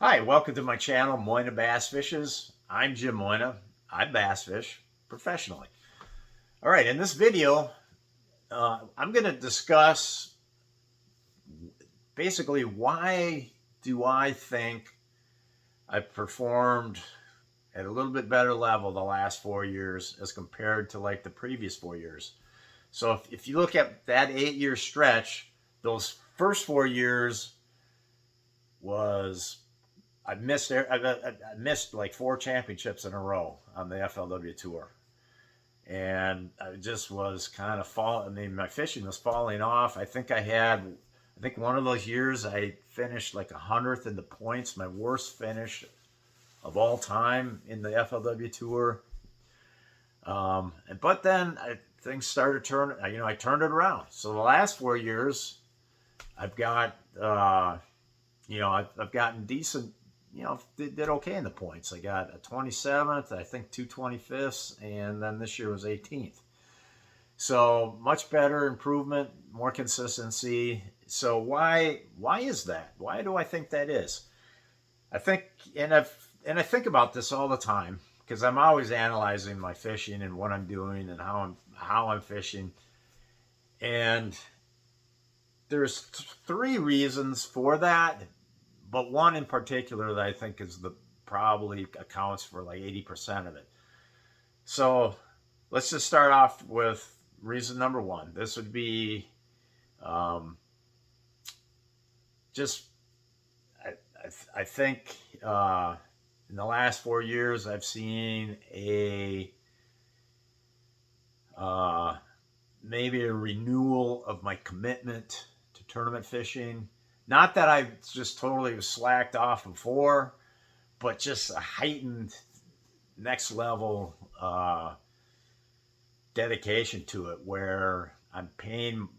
Hi, welcome to my channel, Moyna Bass Fishes. I'm Jim Moyna. I bass fish professionally. All right, in this video, I'm going to discuss basically why do I think I've performed at a little bit better level the last 4 years as compared to like the previous 4 years. So if you look at that 8-year stretch, those first 4 years was I missed like 4 championships in a row on the FLW tour, and I just was kind of I mean, my fishing was falling off. I think one of those years I finished like 100th in the points, my worst finish of all time in the FLW tour. But then things started turning. I turned it around. So the last 4 years, I've got I've gotten decent, did okay in the points. I got a 27th, I think 225ths, and then this year was 18th. So much better improvement, more consistency. So why is that? Why do I think that is? I think and I think about this all the time because I'm always analyzing my fishing and what I'm doing and how I'm fishing. And there's three reasons for that, but one in particular that I think is the probably accounts for like 80% of it. So let's just start off with reason number one. This would be just I think in the last 4 years I've seen maybe a renewal of my commitment to tournament fishing. Not that I just totally slacked off before, but just a heightened next level dedication to it, where I'm paying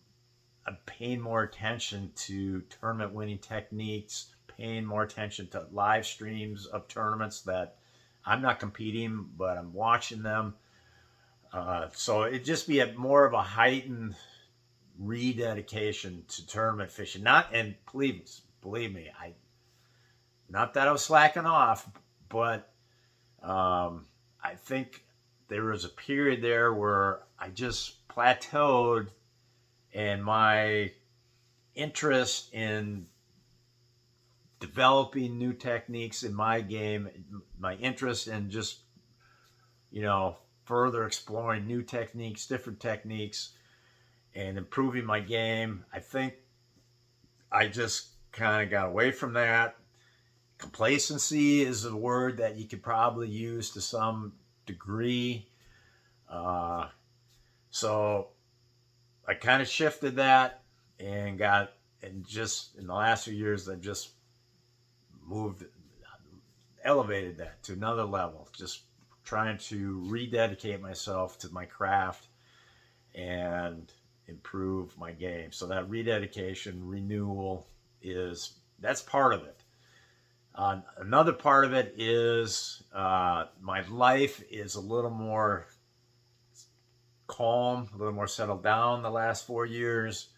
more attention to tournament winning techniques, paying more attention to live streams of tournaments that I'm not competing, but I'm watching them. So it'd just be more of a heightened rededication to tournament fishing. And believe me, not that I was slacking off, but I think there was a period there where I just plateaued, and my interest in developing new techniques in my game, my interest in just, further exploring new techniques, different techniques, and improving my game. I think I just kind of got away from that. Complacency is a word that you could probably use to some degree. So I kind of shifted that and just in the last few years, I've just elevated that to another level, just trying to rededicate myself to my craft and improve my game. So that rededication, renewal that's part of it. Another part of it is my life is a little more calm, a little more settled down the last 4 years,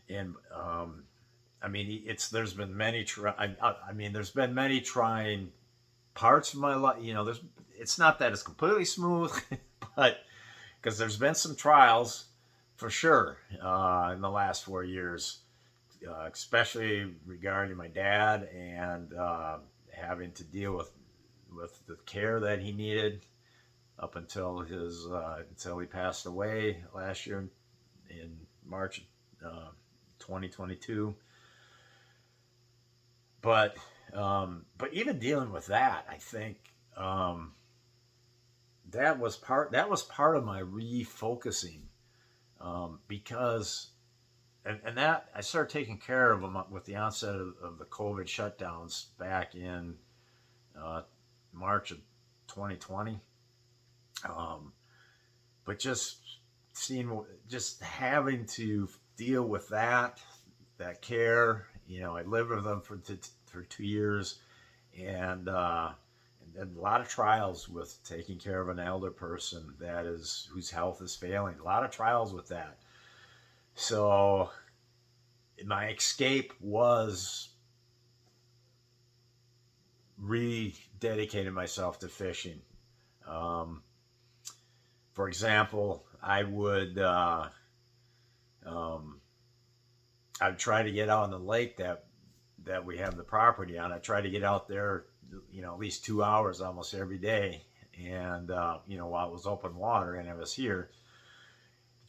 and I mean, there's been many there's been many trying parts of my life. It's not that it's completely smooth, but because there's been some trials for sure in the last 4 years, especially regarding my dad and having to deal with the care that he needed up until until he passed away last year in March 2022. But even dealing with that, I think that was part of my refocusing, because and that I started taking care of them with the onset of the COVID shutdowns back in March of 2020. But just having to deal with that care. I lived with them for 2 years, and a lot of trials with taking care of an elder person whose health is failing. A lot of trials with that. So my escape was rededicated myself to fishing. Um, for example, um, I'd try to get out on the lake that we have the property on. I try to get out there, at least 2 hours almost every day. And, while it was open water and I was here,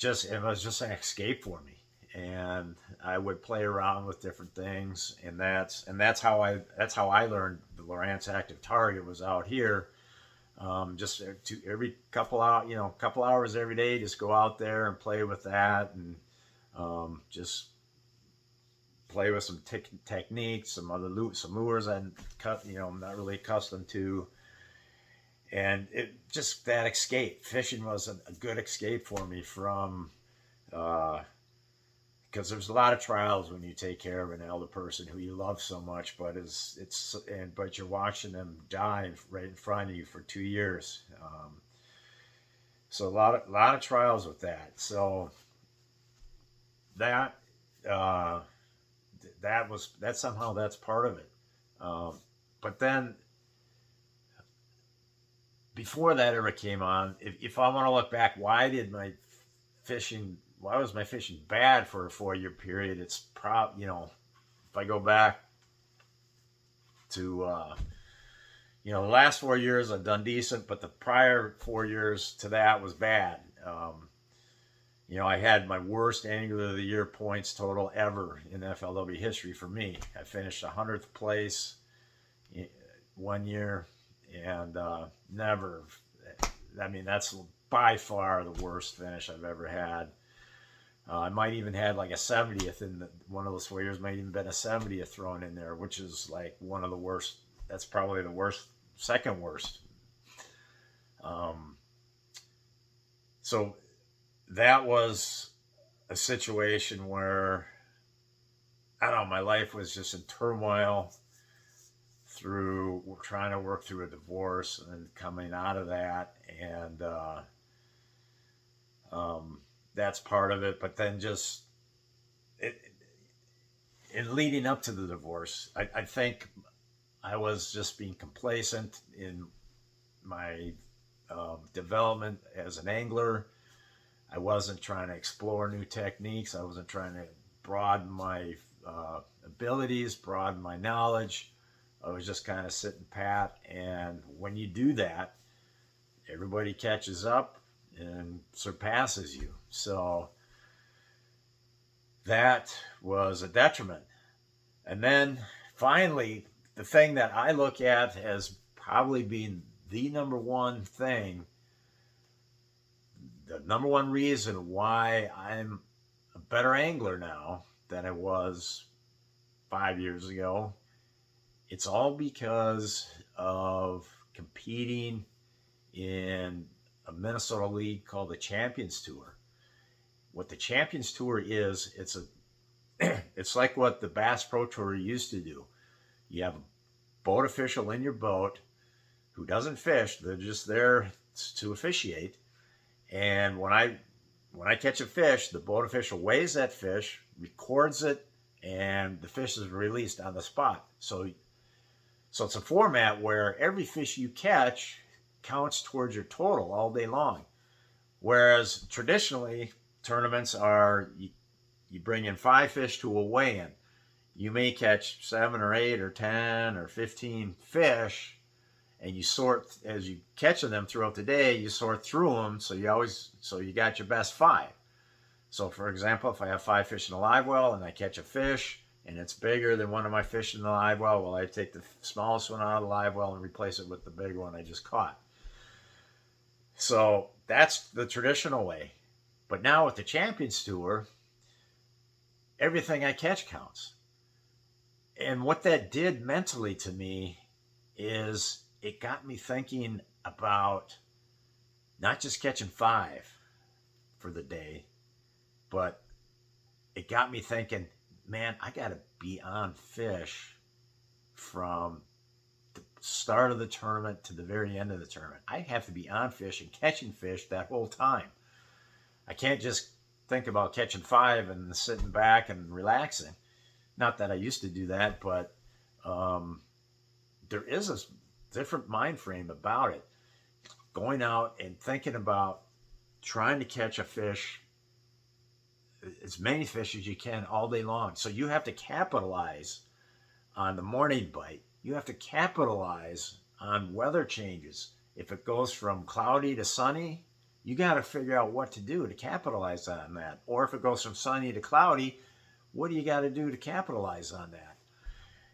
it was just an escape for me. And I would play around with different things. And that's how I learned the Lowrance Active Target was out here. Just every couple hours every day, just go out there and play with that. And, just play with some techniques, some lures I'm not really accustomed to, and it just that escape. Fishing was a good escape for me from, because there's a lot of trials when you take care of an elder person who you love so much, but but you're watching them die right in front of you for 2 years. So a lot of trials with that. So that. That's part of it. But then before that ever came on, if I want to look back, why was my fishing bad for a 4-year period? It's if I go back to, the last 4 years I've done decent, but the prior 4 years to that was bad. I had my worst Angler of the Year points total ever in FLW history for me. I finished 100th place 1 year, and never. I mean, that's by far the worst finish I've ever had. I might even had like a 70th in one of those 4 years. Might even been a 70th thrown in there, which is like one of the worst. That's probably the worst, second worst. So that was a situation where, I don't know, my life was just in turmoil through trying to work through a divorce and coming out of that. And that's part of it. But then just in leading up to the divorce, I think I was just being complacent in my development as an angler. I wasn't trying to explore new techniques. I wasn't trying to broaden my abilities, broaden my knowledge. I was just kind of sitting pat. And when you do that, everybody catches up and surpasses you. So that was a detriment. And then finally, the thing that I look at as probably being the number one thing, the number one reason why I'm a better angler now than I was 5 years ago, it's all because of competing in a Minnesota league called the Champions Tour. What the Champions Tour is, it's like what the Bass Pro Tour used to do. You have a boat official in your boat who doesn't fish. They're just there to officiate. And when I catch a fish, the boat official weighs that fish, records it, and the fish is released on the spot. So it's a format where every fish you catch counts towards your total all day long. Whereas traditionally, tournaments are you bring in 5 fish to a weigh-in. You may catch 7 or 8 or 10 or 15 fish, and you sort, as you catching them throughout the day, you sort through them, so you got your best 5. So for example, if I have 5 fish in a live well and I catch a fish and it's bigger than one of my fish in the live well, well, I take the smallest one out of the live well and replace it with the big one I just caught. So that's the traditional way. But now with the Champions Tour, everything I catch counts. And what that did mentally to me is it got me thinking about not just catching 5 for the day, but it got me thinking, man, I got to be on fish from the start of the tournament to the very end of the tournament. I have to be on fish and catching fish that whole time. I can't just think about catching 5 and sitting back and relaxing. Not that I used to do that, but there is a different mind frame about it. Going out and thinking about trying to catch a fish, as many fish as you can all day long. So you have to capitalize on the morning bite. You have to capitalize on weather changes. If it goes from cloudy to sunny, you got to figure out what to do to capitalize on that. Or if it goes from sunny to cloudy, what do you got to do to capitalize on that?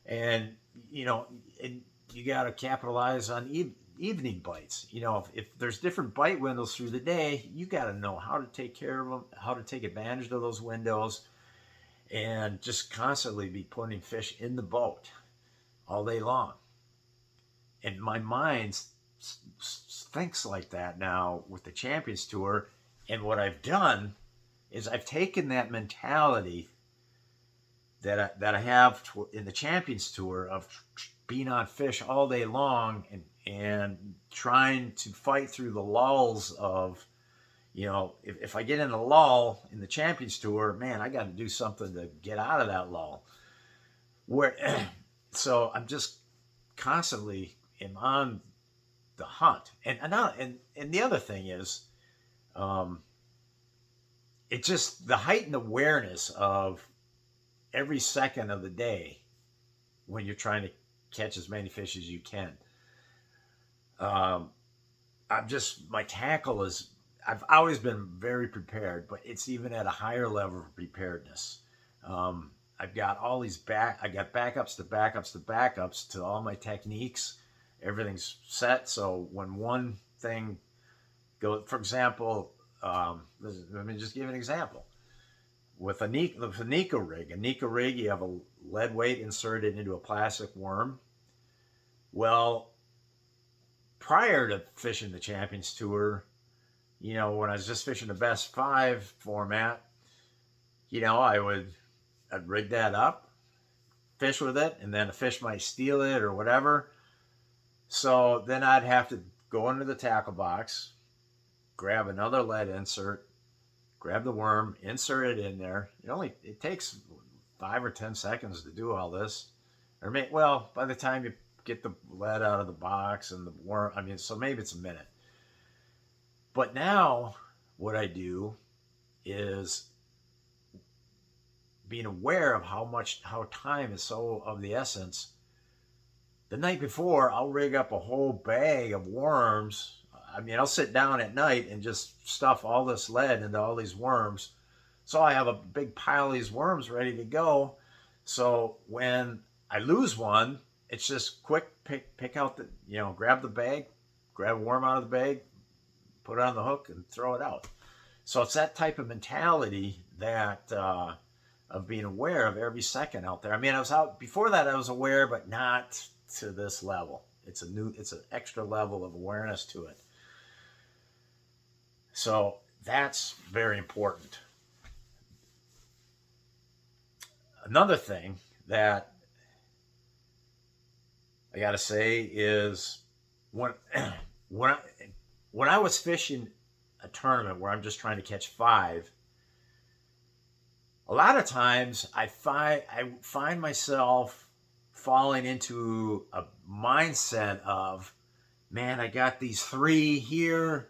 And and you got to capitalize on evening bites. If there's different bite windows through the day, you got to know how to take care of them, how to take advantage of those windows, and just constantly be putting fish in the boat all day long. And my mind thinks like that now with the Champions Tour. And what I've done is I've taken that mentality that I have in the Champions Tour of being on fish all day long and trying to fight through the lulls of, if I get in a lull in the Champions Tour, man, I got to do something to get out of that lull. So I'm just constantly on the hunt. And the other thing is, it's just the heightened awareness of every second of the day when you're trying to catch as many fish as you can. My tackle is, I've always been very prepared, but it's even at a higher level of preparedness. I've got all these I got backups to backups to backups to all my techniques. Everything's set. So when one thing goes, for example, let me just give an example. With a Nico rig, you have a lead weight inserted into a plastic worm. Well, prior to fishing the Champions Tour, when I was just fishing the best 5 format, I'd rig that up, fish with it, and then a fish might steal it or whatever. So then I'd have to go into the tackle box, grab another lead insert, grab the worm, insert it in there. It takes 5 or 10 seconds to do all this. By the time you get the lead out of the box and the worm, so maybe it's a minute. But now what I do is being aware of how time is so of the essence. The night before, I'll rig up a whole bag of worms. I'll sit down at night and just stuff all this lead into all these worms. So I have a big pile of these worms ready to go. So when I lose one, it's just quick pick out grab the bag, grab a worm out of the bag, put it on the hook and throw it out. So it's that type of mentality that of being aware of every second out there. I was out before that. I was aware, but not to this level. It's an extra level of awareness to it. So that's very important. Another thing that I got to say is when I was fishing a tournament where I'm just trying to catch 5, a lot of times I find myself falling into a mindset of, man, I got these 3 here.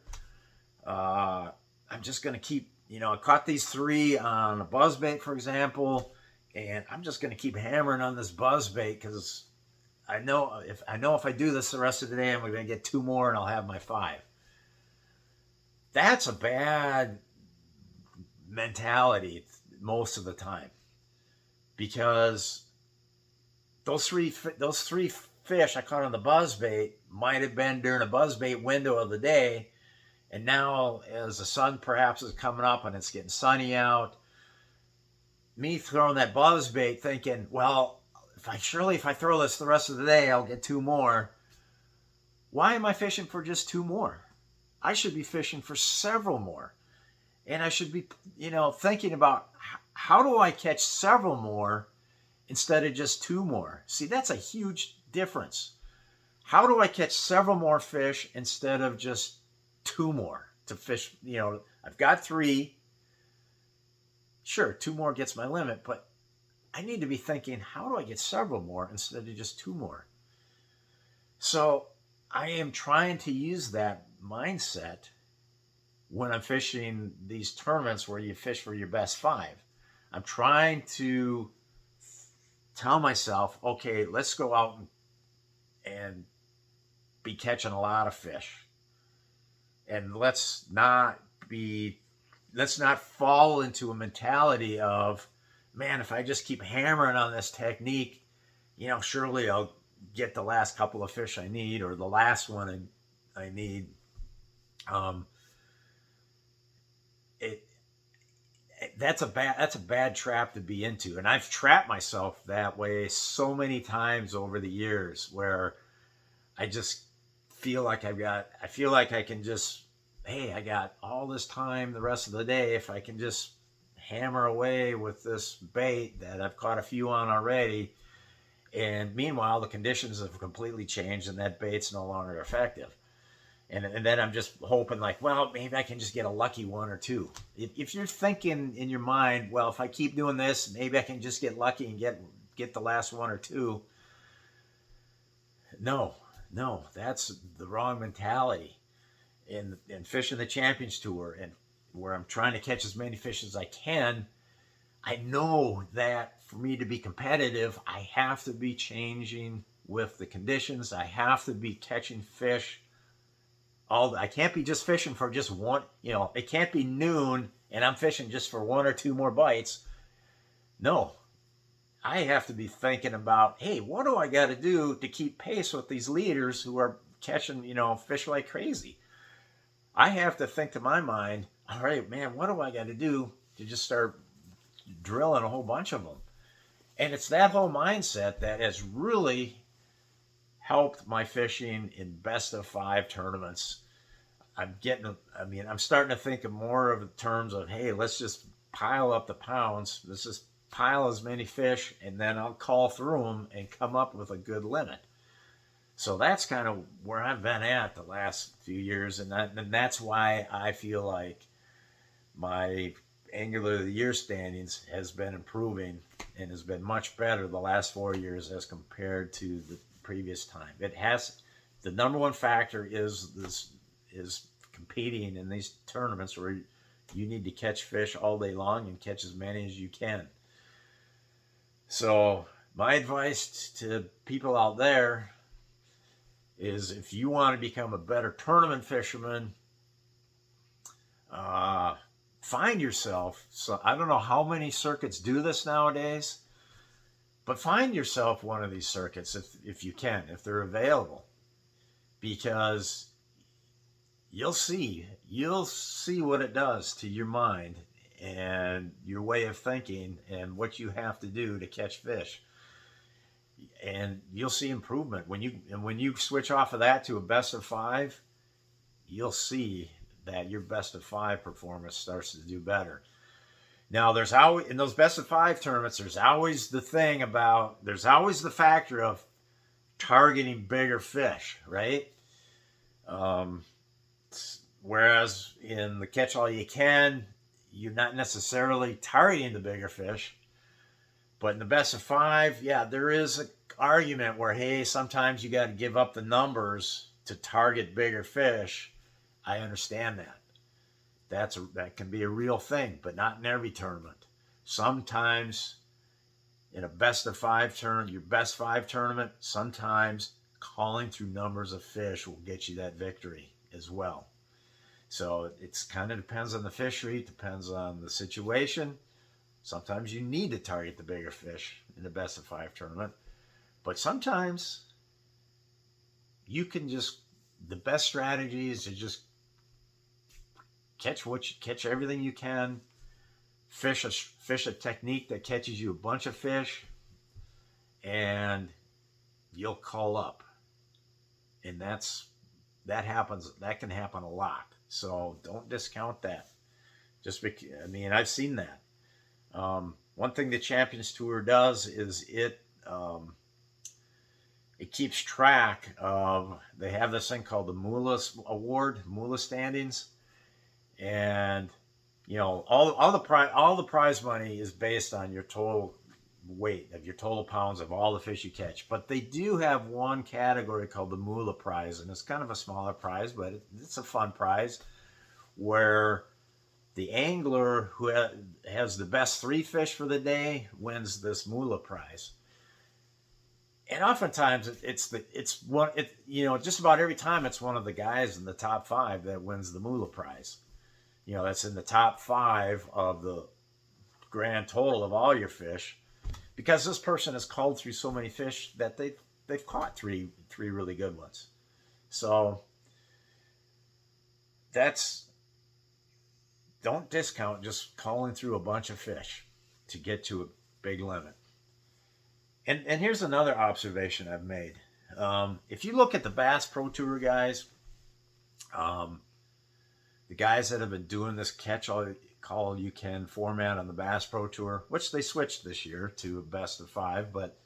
I'm just going to keep, I caught these 3 on a buzzbait, for example, and I'm just going to keep hammering on this buzzbait because I know if I do this the rest of the day, I'm going to get 2 more and I'll have my 5. That's a bad mentality most of the time, because those three fish I caught on the buzzbait might have been during a buzzbait window of the day, and now as the sun perhaps is coming up and it's getting sunny out, me throwing that buzzbait thinking, well, if I throw this the rest of the day, I'll get 2 more. Why am I fishing for just 2 more? I should be fishing for several more. And I should be, thinking about how do I catch several more instead of just 2 more? See, that's a huge difference. How do I catch several more fish instead of just 2 more to fish? I've got 3. Sure, 2 more gets my limit, but I need to be thinking, how do I get several more instead of just 2 more? So I am trying to use that mindset when I'm fishing these tournaments where you fish for your best five. I'm trying to tell myself, okay, let's go out and be catching a lot of fish. And let's not fall into a mentality of, man, if I just keep hammering on this technique, surely I'll get the last couple of fish I need, or the last one I need. Um, it that's a bad trap to be into, and I've trapped myself that way so many times over the years, where I just I feel like I can just, hey, I got all this time the rest of the day. If I can just hammer away with this bait that I've caught a few on already, and meanwhile the conditions have completely changed and that bait's no longer effective. And then I'm just hoping, like, well, maybe I can just get a lucky one or two. If you're thinking in your mind, well, if I keep doing this, maybe I can just get lucky and get the last one or two. No, no, that's the wrong mentality. In fishing the Champions Tour, and where I'm trying to catch as many fish as I can, I know that for me to be competitive, I have to be changing with the conditions. I have to be catching fish. I can't be just fishing for just one. It can't be noon and I'm fishing just for one or two more bites. No, I have to be thinking about, hey, what do I got to do to keep pace with these leaders who are catching, fish like crazy? I have to think to my mind, all right, man, what do I got to do to just start drilling a whole bunch of them? And it's that whole mindset that has really helped my fishing in best of five tournaments. I'm starting to think of more of terms of, hey, let's just pile up the pounds. Let's just pile as many fish, and then I'll call through them and come up with a good limit. So that's kind of where I've been at the last few years, and that's why I feel like my Angler of the Year standings has been improving and has been much better the last 4 years as compared to the previous time. The number one factor is competing in these tournaments where you need to catch fish all day long and catch as many as you can. So my advice to people out there is, if you want to become a better tournament fisherman, find yourself. So I don't know how many circuits do this nowadays, but find yourself one of these circuits if you can, if they're available, because you'll see what it does to your mind and your way of thinking and what you have to do to catch fish. And you'll see improvement when you switch off of that to a best of five. You'll see that your best of five performance starts to do better. Now, there's always, in those best of five tournaments, there's always the factor of targeting bigger fish, right? Whereas in the catch all you can, you're not necessarily targeting the bigger fish. But in the best of five, yeah, there is an argument where, hey, sometimes you got to give up the numbers to target bigger fish. I understand that. That can be a real thing, but not in every tournament. Sometimes in a best of five your best five tournament, sometimes calling through numbers of fish will get you that victory as well. So it's kind of depends on the fishery, it depends on the situation. Sometimes you need to target the bigger fish in the best of five tournament, but sometimes the best strategy is to just catch everything you can, fish a technique that catches you a bunch of fish, and you'll call up. And that can happen a lot. So don't discount that. I've seen that. One thing the Champions Tour does is it keeps track of. They have this thing called the Moolah standings, and all the prize money is based on your total weight of your total pounds of all the fish you catch. But they do have one category called the Moolah Prize, and it's kind of a smaller prize, but it's a fun prize where the angler who has the best 3 fish for the day wins this Moolah Prize. And oftentimes just about every time it's one of the guys in the top 5 that wins the Moolah Prize. That's in the top 5 of the grand total of all your fish, because this person has culled through so many fish that they've caught three really good ones. So don't discount just culling through a bunch of fish to get to a big limit. And here's another observation I've made. If you look at the Bass Pro Tour guys, the guys that have been doing this catch all you can format on the Bass Pro Tour, which they switched this year to a best of 5, but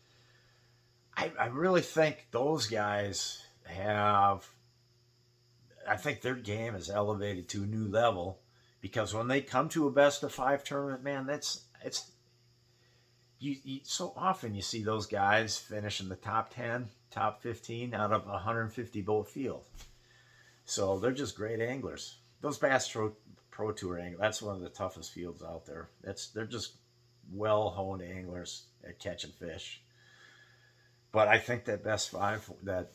I really think those guys I think their game is elevated to a new level, because when they come to a best of 5 tournament, man, you so often you see those guys finish in the top 10, top 15 out of a 150 boat field. So they're just great anglers. Those Bass Pro Tour anglers, that's one of the toughest fields out there. They're just well-honed anglers at catching fish. But I think that best 5, the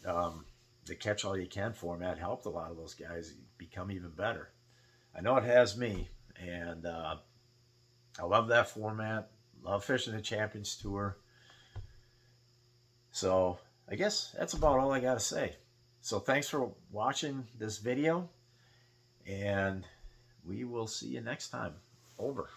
catch all you can format helped a lot of those guys become even better. I know it has me, and I love that format. Love fishing the Champions Tour. So I guess that's about all I got to say. So thanks for watching this video, and we will see you next time. Over.